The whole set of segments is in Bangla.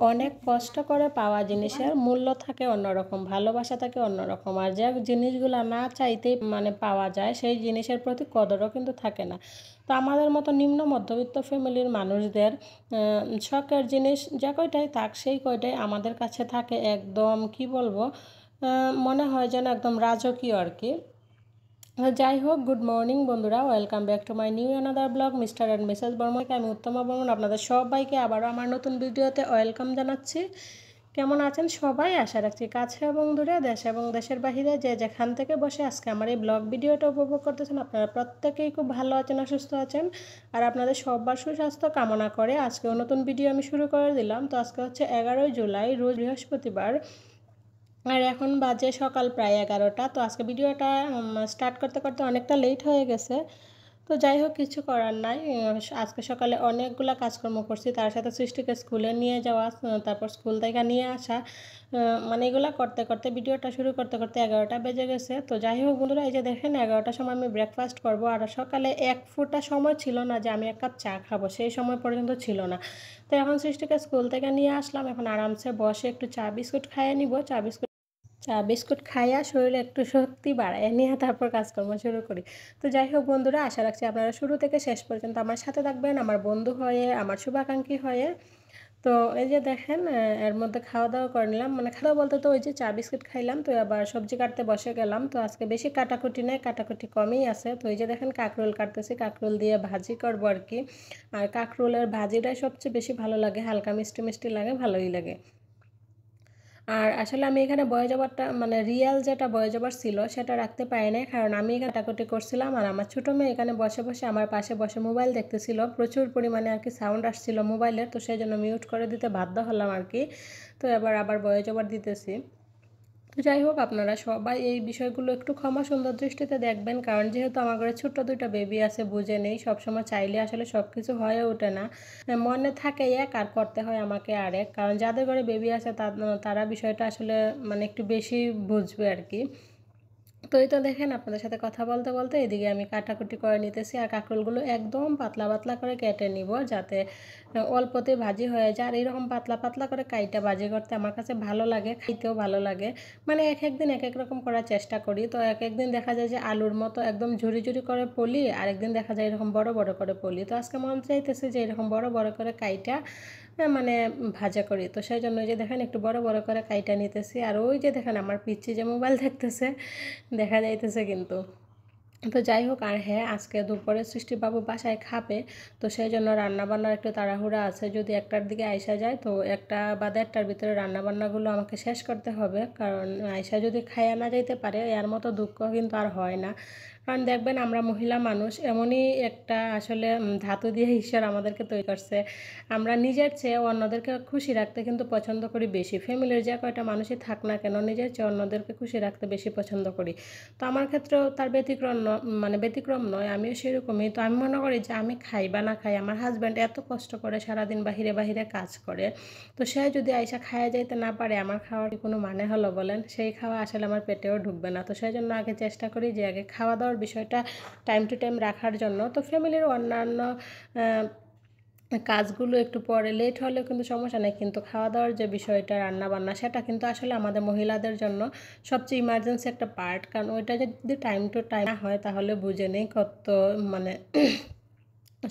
অনেক কষ্ট করে পাওয়া জিনিসের মূল্য থাকে অন্যরকম, ভালোবাসা থাকে অন্যরকম। আর যে জিনিসগুলো না চাইতেই পাওয়া যায়, সেই জিনিসের প্রতি কদরও কিন্তু থাকে না। তো আমাদের মতো নিম্ন মধ্যবিত্ত ফ্যামিলির মানুষদের শখের জিনিস যে কয়টাই থাক, সেই কয়টাই আমাদের কাছে থাকে একদম কি বলবো, মনে হয় যেন একদম রাজকীয় আর কি। যাই হোক, গুড মর্নিং বন্ধুরা, welcome back to my new another blog mister and missus বর্মনকে। আমি উত্তমা বর্মন আপনাদের সবাইকে আবারও আমার নতুন ভিডিওতে ওয়েলকাম জানাচ্ছি। কেমন আছেন সবাই? আশা রাখছি কাছে এবং দূরে, দেশ এবং দেশের বাহিরে যে যেখান থেকে বসে আজকে আমার এই ব্লগ ভিডিওটা উপভোগ করতেছেন, আপনারা প্রত্যেকেই খুব ভালো আছেন, সুস্থ আছেন। আর আপনাদের সবার সুস্বাস্থ্য কামনা করে আজকেও নতুন ভিডিও আমি শুরু করে দিলাম। তো আজকে হচ্ছে 11ই জুলাই, রোজ বৃহস্পতিবার। আর এখন বাজে সকাল প্রায় 11টা। তো আজকে ভিডিওটা স্টার্ট করতে করতে অনেকটা লেট হয়ে গেছে। তো যাই হোক, কিছু করার নাই। আজকে সকালে অনেকগুলা কাজকর্ম করছি, তার সাথে সৃষ্টিকে স্কুলে নিয়ে যাওয়া, তারপর স্কুল থেকে নিয়ে আসা, এগুলা করতে করতে ভিডিওটা শুরু করতে করতে 11টা বেজে গেছে। তো যাই হোক বন্ধুরা, এই যে দেখেন 11টার সময় আমি ব্রেকফাস্ট করব, আর সকালে এক ফোঁটা সময় ছিল না যে আমি এক কাপ চা খাবো, সেই সময় পর্যন্ত ছিল না। তো এখন সৃষ্টিকে স্কুল থেকে নিয়ে আসলাম, এখন আরামসে বসে একটু চা বিস্কুট খাইয়ে নিব। চা বিস্কুট খাইয়া শরীরে একটু শক্তি বাড়ায় নিয়ে তারপর কাজকর্ম শুরু করি। তো যাই হোক বন্ধুরা, আশা রাখছি আপনারা শুরু থেকে শেষ পর্যন্ত আমার সাথে থাকবেন, আমার বন্ধু হয়ে, আমার শুভাকাঙ্ক্ষী হয়ে। তো এই যে দেখেন, এর মধ্যে খাওয়া দাওয়া করে নিলাম, খাওয়া বলতে তো ওই যে চা বিস্কুট খাইলাম, তো আবার সবজি কাটতে বসে গেলাম। তো আজকে বেশি কাটাকুটি নেই, কাটাকুটি কমই আছে। তো এই যে দেখেন কাঁকরোল কাটতেছি, কাঁকরোল দিয়ে ভাজি করবো আর কি। আর কাঁকরোলের ভাজিটাই সবচেয়ে বেশি ভালো লাগে, হালকা মিষ্টি মিষ্টি লাগে, ভালোই লাগে। আর আসলে আমি এখানে ভয়েস ওভারটা রিয়েল যেটা ভয়েস ওভার ছিল সেটা রাখতে পারি নাই, কারণ আমি এখানে কাটাকুটি করছিলাম আর আমার ছোটো মেয়ে এখানে বসে বসে আমার পাশে বসে মোবাইল দেখতেছিল, প্রচুর পরিমাণে আর কি সাউন্ড আসছিল মোবাইলের, তো সেই জন্য মিউট করে দিতে বাধ্য হলাম আর কি। তো এবার আবার ভয়েস ওভার দিতেছি। তো যাই হোক, আপনারা সবাই এই বিষয়গুলো একটু ক্ষমা সুন্দর দৃষ্টিতে দেখবেন, কারণ যেহেতু আমার ঘরে ছোট্ট দুইটা বেবি আছে, বুঝে নেই, সবসময় চাইলে আসলে সব কিছু হয়ে ওঠে না। মনে থাকে এক আর করতে হয় আমাকে আরেক, কারণ যাদের ঘরে বেবি আছে তারা বিষয়টা আসলে একটু বেশি বুঝবে আর কি। তো এই তো দেখেন, আপনাদের সাথে কথা বলতে বলতে এদিকে আমি কাটাকুটি করে নিতেছি, আর কাঁকরোলগুলো একদম পাতলা পাতলা করে কেটে নিব, যাতে অল্পতে ভাজি হয়ে যায়। আর এইরকম পাতলা পাতলা করে কাইটা ভাজি করতে আমার কাছে ভালো লাগে, খাইতেও ভালো লাগে। এক একদিন এক এক রকম করার চেষ্টা করি। তো এক একদিন দেখা যায় যে আলুর মতো একদম ঝুরি ঝুরি করে পলি, আর একদিন দেখা যায় এরকম বড় বড় করে পলি। তো আজকে মন চাইতেছে যে এরকম বড় বড় করে কাইটা ভাজা করি। তো সেই জন্য ওই যে দেখেন একটু বড় বড় করে কাইটা নিতেছি। আর ওই যে দেখেন আমার পিচ্ছি যে মোবাইল দেখতেছে, দেখা যাইতেছে কিন্তু। তো যাই হোক, আর হ্যাঁ, আজকে দুপুরে সৃষ্টিবাবু বাসায় খাবে, তো সেই জন্য রান্নাবান্নার একটু তাড়াহুড়া আছে। যদি একটার দিকে আইসা যায়, তো একটা বা দেড়টার ভিতরে রান্নাবান্নাগুলো আমাকে শেষ করতে হবে, কারণ আইসা যদি খাইয়া না যাইতে পারে, এর মতো দুঃখ কিন্তু আর হয় না। কারণ দেখবেন, আমরা মহিলা মানুষ এমনই একটা আসলে ধাতু দিয়ে ঈশ্বর আমাদেরকে তৈরি করছে। আমরা নিজের চেয়ে অন্যদেরকে খুশি রাখতে কিন্তু পছন্দ করি বেশি। ফ্যামিলির যে কয়টা মানুষই থাক না কেন, নিজের চেয়ে অন্যদেরকে খুশি রাখতে বেশি পছন্দ করি। তো আমার ক্ষেত্রেও তার ব্যতিক্রম নয়, আমিও সেরকমই। তো আমি মনে করি যে আমি খাই বা না খাই, আমার হাজব্যান্ড এত কষ্ট করে সারাদিন বাহিরে বাহিরে কাজ করে, তো সে যদি আইসা খায়া যাইতে না পারে, আমার খাওয়ার কি কোনো মানে হলো বলেন? সেই খাওয়া আসলে আমার পেটেও ঢুকবে না। তো সেই জন্য আগে চেষ্টা করি যে আগে খাওয়া দাওয়ার বিষয়টা টাইম টু টাইম রাখার জন্য। তো ফ্যামিলির অন্যান্য কাজগুলো একটু পরে লেট হলেও কিন্তু সমস্যা নেই, কিন্তু খাওয়া দাওয়ার যে বিষয়টা, রান্না বান্না, সেটা কিন্তু আসলে আমাদের মহিলাদের জন্য সবচেয়ে ইমার্জেন্সি একটা পার্ট, কারণ ওইটা যদি টাইম টু টাইম না হয় তাহলে বুঝে নেই কত মানে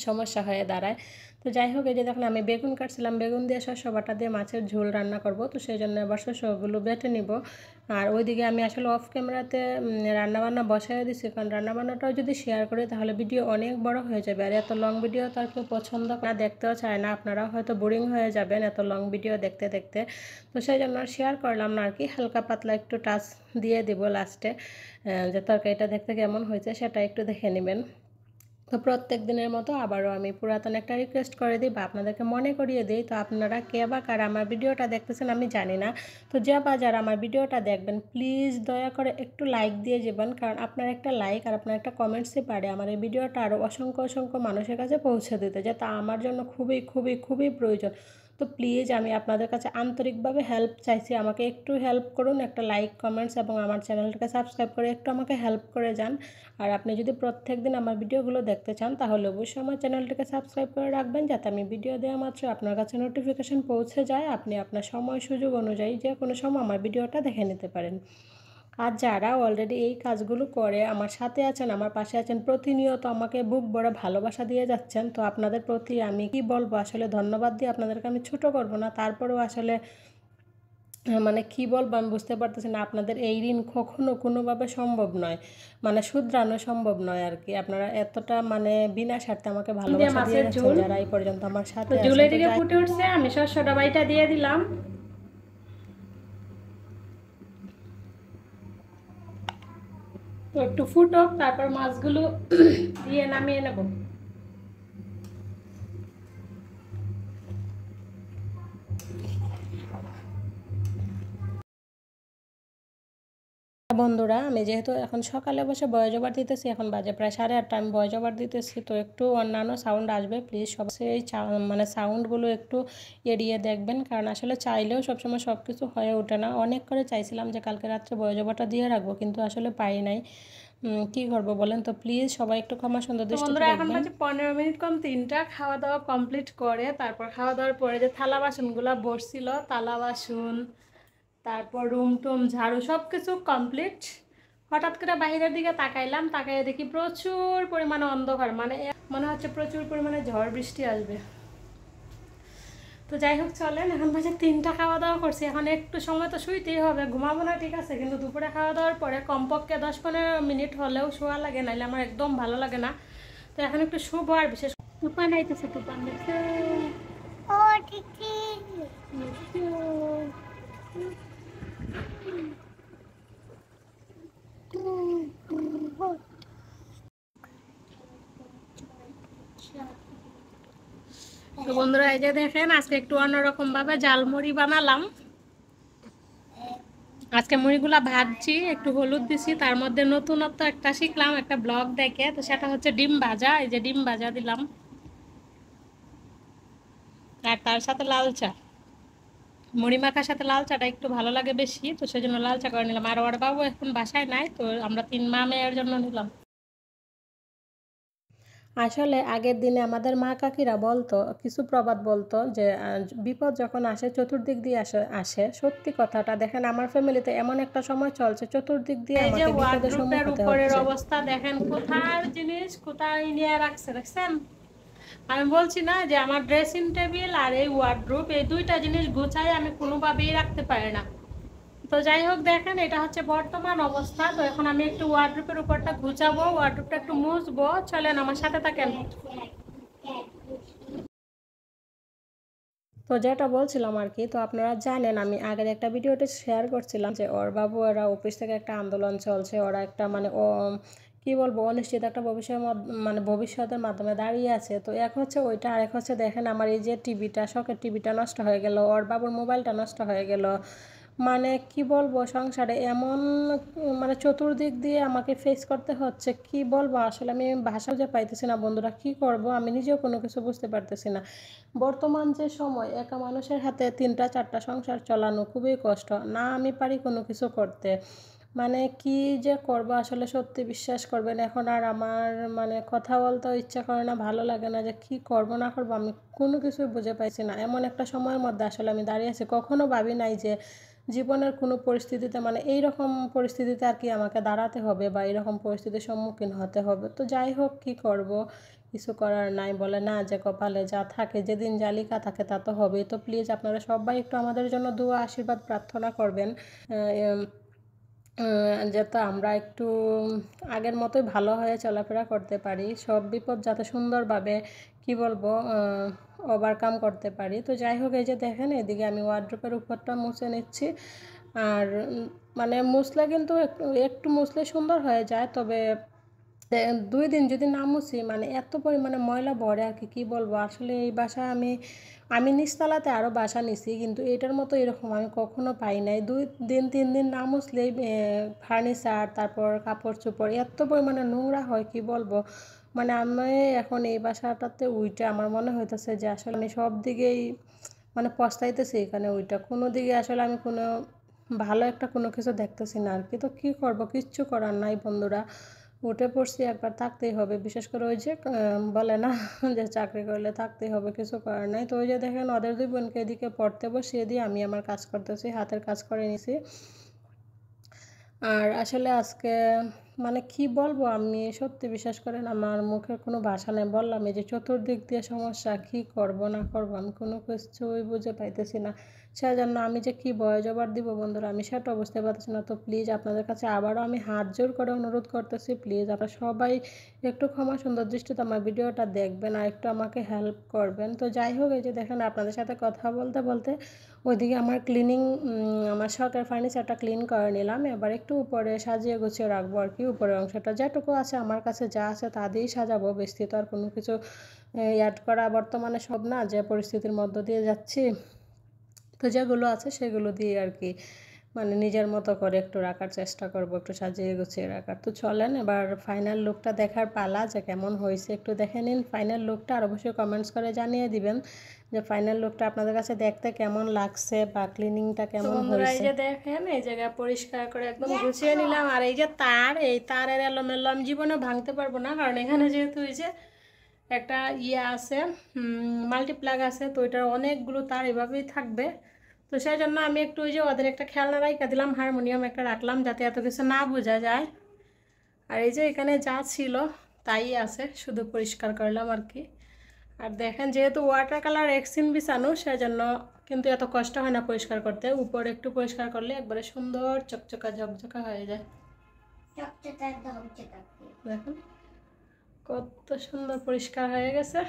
সমস্যা হয়ে দাঁড়ায়। তো যাই হোক, এই যে দেখুন আমি বেগুন কাটছিলাম, বেগুন দিয়ে শস্য বাটা দিয়ে মাছের ঝোল রান্না করব, তো সেই জন্য এবার শস্যগুলো বেটে নিব। আর ওইদিকে আমি আসলে অফ ক্যামেরাতে রান্নাবান্না বসাই দিছি, কারণ রান্নাবান্নাটাও যদি শেয়ার করি তাহলে ভিডিও অনেক বড় হয়ে যাবে, আর এত লং ভিডিও তো আর কেউ পছন্দ না, দেখতেও চায় না। আপনারাও হয়তো বোরিং হয়ে যাবেন এত লং ভিডিও দেখতে দেখতে। তো সেই জন্য শেয়ার করলাম না আর কি, হালকা পাতলা একটু টাচ দিয়ে দিব লাস্টে, যে তরকারিটা দেখতে কেমন হয়েছে সেটা একটু দেখে নেবেন। তো প্রত্যেক দিনের মতো আবারও আমি পুরাতন একটা রিকোয়েস্ট করে দিই বা আপনাদেরকে মনে করিয়ে দিই, তো আপনারা কে বা কারা আমার ভিডিওটা দেখতেছেন আমি জানি না, তো যে বা যারা আমার ভিডিওটা দেখবেন প্লিজ দয়া করে একটু লাইক দিয়ে যাবেন, কারণ আপনার একটা লাইক আর আপনার একটা কমেন্টসই পারে আমার এই ভিডিওটা আরও অসংখ্য অসংখ্য মানুষের কাছে পৌঁছে দিতে, যেটা আমার জন্য খুবই খুবই খুবই প্রয়োজন। তো প্লিজ আমি আপনাদের কাছে আন্তরিকভাবে হেল্প চাইছি, আমাকে একটু হেল্প করুন, একটা লাইক কমেন্টস এবং আমার চ্যানেলটাকে সাবস্ক্রাইব করে একটু আমাকে হেল্প করে যান। আর আপনি যদি প্রত্যেকদিন আমার ভিডিওগুলো দেখতে চান তাহলে অবশ্যই আমার চ্যানেলটাকে সাবস্ক্রাইব করে রাখবেন, যাতে আমি ভিডিও দেওয়া মাত্র আপনার কাছে নোটিফিকেশান পৌঁছে যায়, আপনি আপনার সময় সুযোগ অনুযায়ী যে কোনো সময় আমার ভিডিওটা দেখে নিতে পারেন। আর যারা অলরেডি এই কাজগুলো করে আমার সাথে আছেন, আমার পাশে আছেন, প্রতিনিয়ত আমাকে বুক ভরে ভালোবাসা দিয়ে যাচ্ছেন, তো আপনাদের প্রতি আমি কি বলবো, আসলে ধন্যবাদ দিয়ে আপনাদেরকে আমি ছোট করব না, তারপরেও আসলে মানে কি বলবো আমি বুঝতে পারতেছি না। আপনাদের এই ঋণ কখনো কোনোভাবে সম্ভব নয়, মানে শুধরানো সম্ভব নয় আর কি। আপনারা এতটা মানে বিনা স্বার্থে আমাকে ভালোবাসা দিয়ে যাচ্ছেন, যারা এই পর্যন্ত আমার সাথে আছেন। ঝুলে দিকে ফুটে উঠছে, আমি শস্যটা বাইটা দিয়ে দিলাম। তো একটু ফুটুক, তারপর মাছগুলো দিয়ে নামিয়ে নেব। বন্ধুরা, আমি যেহেতু এখন সকালে বসে ভয়েস ওভার দিতেছি, এখন বাজে প্রায় 8:30, আমি ভয়েস ওভার দিতেছি, তো একটু অন্যান্য সাউন্ড আসবে, প্লিজ সব এই মানে সাউন্ডগুলো একটু এড়িয়ে দেখবেন, কারণ আসলে চাইলেও সবসময় সব কিছু হয়ে ওঠে না। অনেক করে চাইছিলাম যে কালকে রাত্রে ভয়েস ওভারটা দিয়ে রাখবো, কিন্তু আসলে পারি নাই। কী করবো বলেন, তো প্লিজ সবাই একটু ক্ষমা সুন্দর দৃষ্টিতে দেখবেন। এখন বাজে 15 মিনিট কম 3টা, খাওয়া দাওয়া কমপ্লিট করে তারপর খাওয়া দাওয়ার পরে যে থালা বাসনগুলো বসছিল, থালা বাসন, তারপর রুম টুম ঝাড়ু সব কিছু কমপ্লিট। হঠাৎ করে বাইরের দিকে তাকাইলাম, তাকাইয়ে দেখি প্রচুর পরিমাণে অন্ধকার, মানে মনে হচ্ছে প্রচুর পরিমাণে ঝড় বৃষ্টি আসবে। তো যাই হোক, চলেন, এখন বাজে 3টা, খাওয়া দাওয়া করছি, এখন একটু সময় তো শুইতেই হবে, ঘুমাবো না ঠিক আছে, কিন্তু দুপুরে খাওয়া দাওয়ার পরে কমপক্ষে 10-15 মিনিট হলেও শোয়া লাগে, নাইলে আমার একদম ভালো লাগে না। তো এখন একটু শুবো, আর বিশেষ তুফান আইতেছে, তুফান দেখছে। তো বন্ধুরা, এই যে দেখেন, আজকে একটু অন্যরকম ভাবে ঝালমুড়ি বানালাম। আজকে মুড়িগুলা ভাজছি, একটু হলুদ দিছি, তার মধ্যে নতুনত্ব একটা শিখলাম একটা ব্লগ দেখে, তো সেটা হচ্ছে ডিম ভাজা। এই যে ডিম ভাজা দিলাম, আর তার সাথে লাল চা। মুড়ি মাখার সাথে লাল চাটা একটু ভালো লাগে বেশি, তো সেই জন্য লাল চা করে নিলাম। আর ওর বাবু এখন বাসায় নাই, তো আমরা 3 মা মেয়ের জন্য নিলাম। আসলে আগের দিনে আমাদের মা কাকিরা বলতো, কিছু প্রবাদ বলতো যে বিপদ যখন আসে চতুর্দিক দিয়ে আসে। সত্যি কথাটা দেখেন, আমার ফ্যামিলিতে এমন একটা সময় চলছে, চতুর্দিক দিয়ে এই যে আমাকে বিপদের সম্মুখীন ওয়ার্ডরোবের হতে উপরের হচ্ছে। অবস্থা দেখেন, কোথার জিনিস কোথায় নিয়ে রাখছে দেখছেন। আমি বলছি না যে আমার ড্রেসিং টেবিল আর এই ওয়ার্ডরোব, এই দুইটা জিনিস গুছাই আমি কোনোভাবেই রাখতে পারি না। তো যাই হোক, দেখেন এটা হচ্ছে বর্তমান অবস্থা। তো এখন আমি একটু ওয়ার্ডরোবের উপরটা গুছাবো, ওয়ার্ডরোবটা একটু মুছবো, চলেন আমার সাথে থাকেন। তো যেটা বলছিলাম আর কি, তো আপনারা জানেন আমি আগের একটা ভিডিওতে শেয়ার করছিলাম যে ওর বাবু ওরা অফিস থেকে একটা আন্দোলন চলছে, ওরা একটা মানে ও কী বলবো অনিশ্চিত একটা মানে ভবিষ্যতের মাধ্যমে দাঁড়িয়ে আছে। তো এক হচ্ছে ওইটা, আর এক হচ্ছে দেখেন আমার এই যে টিভিটা, শখের টিভিটা নষ্ট হয়ে গেল, ওর বাবুর মোবাইলটা নষ্ট হয়ে গেল। মানে কি বলবো, সংসারে এমন মানে চতুর্দিক দিয়ে আমাকে ফেস করতে হচ্ছে, কি বলবো আসলে আমি ভাষা যে পাইতেছি না বন্ধুরা, কি করব আমি নিজেও কোনো কিছু বুঝতে পারতেছি না। বর্তমান যে সময়, একা মানুষের হাতে 3টা-4টা সংসার চালানো খুবই কষ্ট, না আমি পারি কোনো কিছু করতে। মানে কি যে করব আসলে, সত্যি বিশ্বাস করবেন এখন আর আমার মানে কথা বলতেও ইচ্ছা করে না, ভালো লাগে না, যে কি করব না করব আমি কোনো কিছুই বুঝে পাইছি না। এমন একটা সময়ের মধ্যে আসলে আমি দাঁড়িয়ে আছি, কখনো ভাবি নাই যে জীবনের কোনো পরিস্থিতিতে মানে এই রকম পরিস্থিতিতে আর কি আমাকে দাঁড়াতে হবে বা এরকম পরিস্থিতির সম্মুখীন হতে হবে। তো যাই হোক, কি করব, কিছু করার নাই, বলে না যে কপালে যা থাকে, যেদিন যা লেখা থাকে তা তো হবেই। তো প্লিজ আপনারা সবাই একটু আমাদের জন্য দোয়া আশীর্বাদ প্রার্থনা করবেন, যাতে আমরা একটু আগের মতোই ভালো হয়ে চলাফেরা করতে পারি, সব বিপদ যাতে সুন্দরভাবে কি বলবো ওভারকাম করতে পারি। তো যাই হোক, এই যে দেখেন এদিকে আমি ওয়ার্ড্রোবের উপরটা মুছে নিচ্ছি। আর মানে মুছলে কিন্তু একটু একটু মুছলে সুন্দর হয়ে যায়, তবে 2 দিন যদি না মুছি মানে এত পরিমাণে ময়লা ভরে আর কি, কী বলবো আসলে। এই বাসায় আমি নিচতলাতে আরও বাসা নিছি, কিন্তু এটার মতো এরকম আমি কখনো পাই নাই। 2 দিন 3 দিন না মুছলেই ফার্নিচার, তারপর কাপড় চোপড় এত পরিমাণে নোংরা হয়, কি বলবো। মানে আমি এখন এই বাসাটাতে উইটে আমার মনে হইতেছে যে আসলে আমি সব দিকেই মানে পস্তাইতেছি এখানে ওইটা কোনো দিকে আসলে আমি কোনো ভালো একটা কোনো কিছু দেখতেছি না আর কি। তো কী করবো, কিচ্ছু করার নাই বন্ধুরা, উঠে পড়ছি, একবার থাকতেই হবে। বিশেষ করে ওই যে বলে না যে চাকরি করলে থাকতেই হবে, কিছু করার নাই। তো ওই যে দেখেন ওদের দুই বোনকে এদিকে পড়তে বসিয়ে দিয়ে আমি আমার কাজ করতেছি, হাতের কাজ করে নিছি। আর আসলে আজকে মানে কি বলবো, আমি সত্যি বিশ্বাস করেন আমার মুখের কোনো ভাষা নেই। বললাম এই যে চতুর্দিক দিয়ে সমস্যা, কি করব না করব আমি কোনো কিছুই বুঝে পাইতেছি না। সেজন্য আমি যে কি ভয় জবাব দিব বন্ধুরা, আমি সেটাও বুঝতে পারতেছি না। তো প্লিজ আপনাদের কাছে আবারও আমি হাত জোর করে অনুরোধ করতেছি, প্লিজ আপনারা সবাই একটু ক্ষমা সুন্দর দৃষ্টিতে আমার ভিডিওটা দেখবেন আর একটু আমাকে হেল্প করবেন। তো যাই হোক, এই যে দেখেন আপনাদের সাথে কথা বলতে বলতে ওইদিকে আমার ক্লিনিং, আমার শখের ফার্নিচারটা ক্লিন করে নিলাম। এবার একটু উপরে সাজিয়ে গুছিয়ে রাখবো আর কি। উপরের অংশটা যেটুকু আছে আমার কাছে যা আছে তা দিয়েই সাজাবো, বেশি তো আর কোনো কিছু অ্যাড করা বর্তমানে সব না, যে পরিস্থিতির মধ্য দিয়ে যাচ্ছি। তো যেগুলো আছে সেগুলো দিয়ে আর কি মানে নিজের মতো করে একটু রাখার চেষ্টা করব, একটু সাজিয়ে গুছিয়ে রাখার। তো চলেন এবার ফাইনাল লুকটা দেখার পালা, যে কেমন হয়েছে একটু দেখে নিন ফাইনাল লুকটা। আর অবশ্যই কমেন্টস করে জানিয়ে দিবেন যে ফাইনাল লুকটা আপনাদের কাছে দেখতে কেমন লাগছে বা ক্লিনিংটা কেমন বন্ধুরা এই হয়েছে। যে দেখেন এই জায়গা পরিষ্কার করে একদম গুছিয়ে নিলাম। আর এই যে তার, এই তারের এলোমেলো আমি জীবনে ভাঙতে পারবো না, কারণ এখানে যেহেতু এই যে একটা ইয়ে আছে, মাল্টিপ্লাগ আছে, তো এটার অনেকগুলো তার এভাবেই থাকবে। তো সেই জন্য আমি একটু ওই যে ওদের একটা খেলনা রাইখা দিলাম, হারমোনিয়াম একটা রাখলাম যাতে এত কিছু না বোঝা যায়। আর এই যে এখানে যা ছিল তাই আছে, শুধু পরিষ্কার করলাম আর কি। আর দেখেন যেহেতু ওয়াটার কালার এক্সিন বিছানো, সেজন্য কিন্তু এত কষ্ট হয় না পরিষ্কার করতে। উপরে একটু পরিষ্কার করলে একবারে সুন্দর চকচকা ঝকঝকা হয়ে যায়। দেখুন কত সুন্দর পরিষ্কার হয়ে গেছে।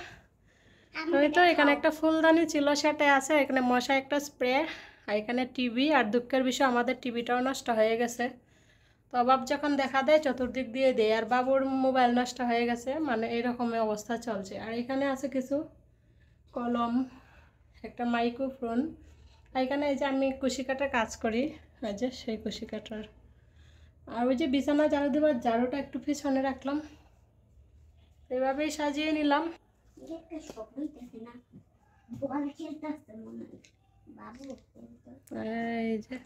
ওই তো এখানে একটা ফুলদানি ছিল সেটা আছে, এখানে মশা একটা স্প্রে, আর এখানে টিভি। আর দুঃখের বিষয় আমাদের টিভিটাও নষ্ট হয়ে গেছে। তো অভাব যখন দেখা দেয় চতুর্দিক দিয়ে দেয়। আর বাবুর মোবাইল নষ্ট হয়ে গেছে, মানে এইরকমই অবস্থা চলছে। আর এখানে আছে কিছু কলম, একটা মাইক্রোফোন। আর এখানে এই যে আমি কুশি কাটার কাজ করি, এই যে সেই কুশি কাটার। আর ওই যে বিছানা ঝাড়ু দেওয়ার ঝাড়ুটা একটু পিছনে রাখলাম, এভাবেই সাজিয়ে নিলাম। এই যে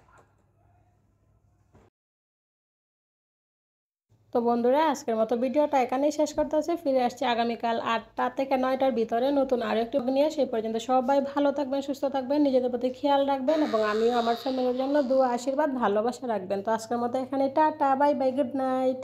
তো বন্ধুরা আজকের মতো ভিডিওটা এখানেই শেষ করতে হচ্ছে। ফিরে আসছি আগামীকাল 8টা থেকে 9টার ভিতরে নতুন আরও একটু নিয়ে। সেই পর্যন্ত সবাই ভালো থাকবেন, সুস্থ থাকবেন, নিজেদের প্রতি খেয়াল রাখবেন এবং আমিও আমার ফ্যামিলির জন্য দোয়া আশীর্বাদ ভালোবাসা রাখবেন। তো আজকের মতো এখানে tata, bye bye, good night.